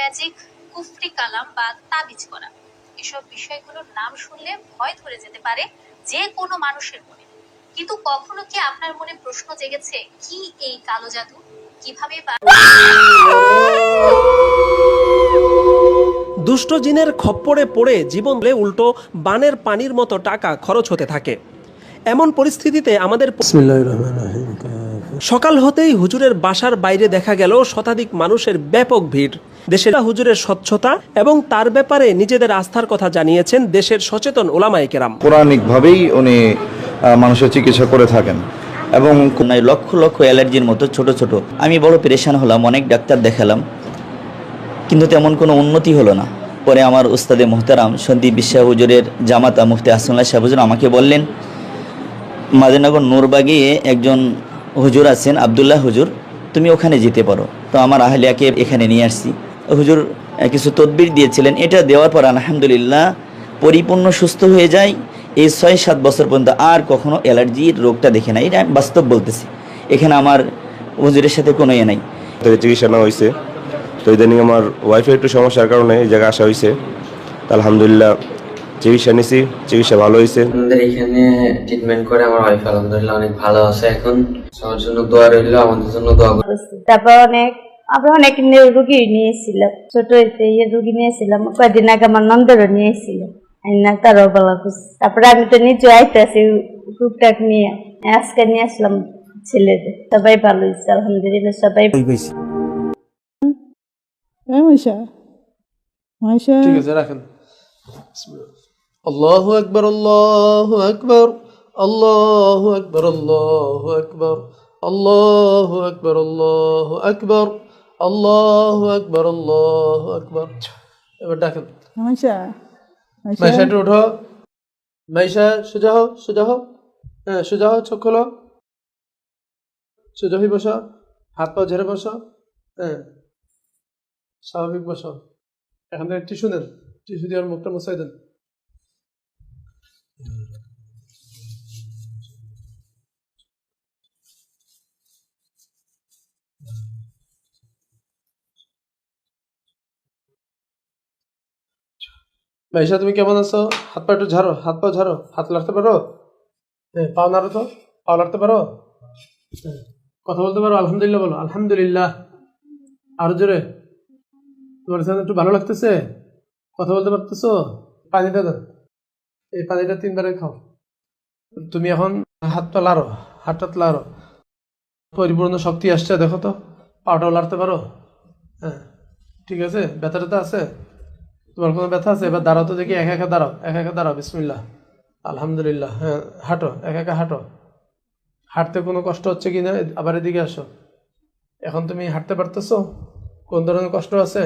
Magic, কুফরি কালাম বা তাবিজ করা, এসব বিষয়গুলোর নাম শুনলে ভয় ধরে যেতে পারে যে কোনো মানুষের মনে। কিন্তু কখনো কি আপনার মনে প্রশ্ন জেগেছে, কি এই কালো জাদু, কিভাবে দুষ্ট জিনের খপ্পরে পড়ে জীবন উল্টো বানের পানির মতো টাকা খরচ হতে থাকে। এমন পরিস্থিতিতে আমাদের সকাল হতেই হুজুরের বাসার বাইরে দেখা গেল শতাধিক মানুষের ব্যাপক ভিড়। দেশের হুজুরের স্বচ্ছতা এবং তার ব্যাপারে নিজেদের আস্থার কথা জানিয়েছেন দেশের সচেতন ওলামায়ে কেরাম। পৌরাণিকভাবেই উনি মানুষের চিকিৎসা করে থাকেন এবং লক্ষ লক্ষ অ্যালার্জির মতো ছোট ছোট আমি বড় পেরেশান হলাম, অনেক ডাক্তার দেখালাম, কিন্তু তেমন কোনো উন্নতি হলো না। পরে আমার উস্তাদে মোহতারাম সন্দীপ বিশ্বাস হুজুরের জামাতা মুফতি আহসানুল্লাহ সাহেব হুজুর আমাকে বললেন, মাদিনগর নূরবাগে একজন হুজুর আছেন আবদুল্লাহ হুজুর, তুমি ওখানে যেতে পারো। তো আমার আহলিয়াকে এখানে নিয়ে আসছি। হুজুর কিছু তদবির দিয়েছিলেন, এটা দেওয়ার পর আলহামদুলিল্লাহ পরিপূর্ণ সুস্থ হয়ে যায়। এই 6-7 বছর পর্যন্ত আর কখনো অ্যালার্জির রোগটা দেখে নাই। এটা আমি বাস্তব বলতেছি, এখানে আমার হুজুরের সাথে কোনো নাই। চিকিৎসা নেওয়া হয়েছে, তো ইদানিং আমার ওয়াইফের একটু সমস্যার কারণে এই জায়গায় আসা হয়েছে। আলহামদুলিল্লাহ চিকিৎসা নিছি, চিকিৎসা ভালো হয়েছে। আমাদের এখানে ট্রিটমেন্ট করে আমার ওয়াইফ আলহামদুলিল্লাহ অনেক ভালো আছে। এখন সবার জন্য দোয়া রইল, আমাদের জন্য দোয়া করুন। তারপর আমরা অনেক রুগী নিয়েছিলাম, ছোট হইতে রুগী নিয়েছিলাম, কয়েকদিন আগে আমার নন্দরও নিয়েছিল, তারও বলা খুশি। তারপরে আমি তো নিজে আইতেছি টুকটাক নিয়ে, আজকে নিয়ে আসলাম ছেলেদের। সবাই ভালো হয়েছে আলহামদুলিল্লাহ, সবাই ঠিক আছে, রাখেন। আল্লাহু আকবার, আল্লাহু আকবার, আল্লাহু আকবার, আল্লাহু আকবার, আল্লাহু আকবার, আল্লাহু আকবার, আল্লাহু আকবার, আল্লাহু আকবার। এবার ডাকেন। মাইশা একটু উঠো, মাইশা সোজা হও, সোজা হও, হ্যাঁ সোজা হও, চোখ খোলো, সোজা হয়ে বসো, হাত পা ঝেড়ে বসো, হ্যাঁ স্বাভাবিক বসো। এখান থেকে টিস্যু নেন, টিস্যু দিয়ে মুখটা মুছাই দেন। মাইশা তুমি কেমন আছো? হাত পা একটু ঝাড়ো, হাত পা ঝাড়ো, হাত লাড়তে পারো? হ্যাঁ পাও নাড়ো তো, পাও লাড়তে পারো? হ্যাঁ কথা বলতে পারো? আলহামদুলিল্লাহ বলো, আলহামদুলিল্লাহ। আরো জোরে। তোমার সাথে একটু ভালো লাগতেছে? কথা বলতে পারতেছো? পানিটা দাও, এই পানিটা 3 বারে খাও। তুমি এখন হাত পা লাড়ো, হাতটা লাড়ো, পরিপূর্ণ শক্তি আসছে দেখো তো। পাটাও লাড়তে পারো? হ্যাঁ ঠিক আছে। ব্যথা ট্যাথা আছে? তোমার কোনো ব্যথা আছে? এবার দাঁড়াও তো দেখি, একা একা দাঁড়াও, একা একা দাঁড়াও, বিসমিল্লাহ, আলহামদুলিল্লাহ। হ্যাঁ হাঁটো, একা একা হাঁটো। হাঁটতে কোনো কষ্ট হচ্ছে কি না? আবার এদিকে আসো। এখন তুমি হাঁটতে পারতেছো? কোন ধরনের কষ্ট আছে?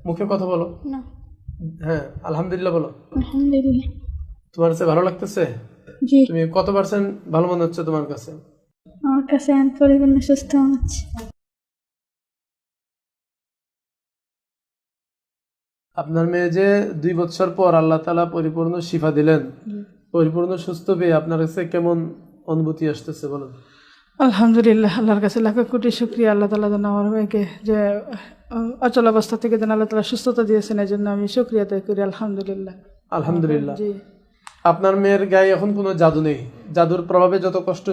মুখে কথা বলো। হ্যাঁ আলহামদুলিল্লাহ বলো। আলহামদুলিল্লাহ। তোমার কাছে ভালো লাগতেছে? জি। তুমি কত পার্সেন্ট ভালো মনে হচ্ছে তোমার কাছে? আমার কাছে পরিপূর্ণ সুস্থ মনে হচ্ছে। আপনার মেয়ে যে 2 বছর পর আল্লাহ তাআলা পরিপূর্ণ শিফা দিলেন, পরিপূর্ণ সুস্থ পেয়ে আপনার কাছে কেমন অনুভূতি আসতেছে বলুন? আলহামদুলিল্লাহ, আল্লাহর কাছে লাখ কোটি শুকরিয়া। আল্লাহ তাআলা যেন আমার মেয়েকে যে অচল অবস্থা থেকে যেন আল্লাহ তাআলা সুস্থতা দিয়েছেন, এই জন্য আমি শুকরিয়া আদায় করি। আলহামদুলিল্লাহ, আলহামদুলিল্লাহ। জি। আপনার মেয়ের গায়ে এখন কোনো জাদু নেই, জাদুর প্রভাবে যত কষ্ট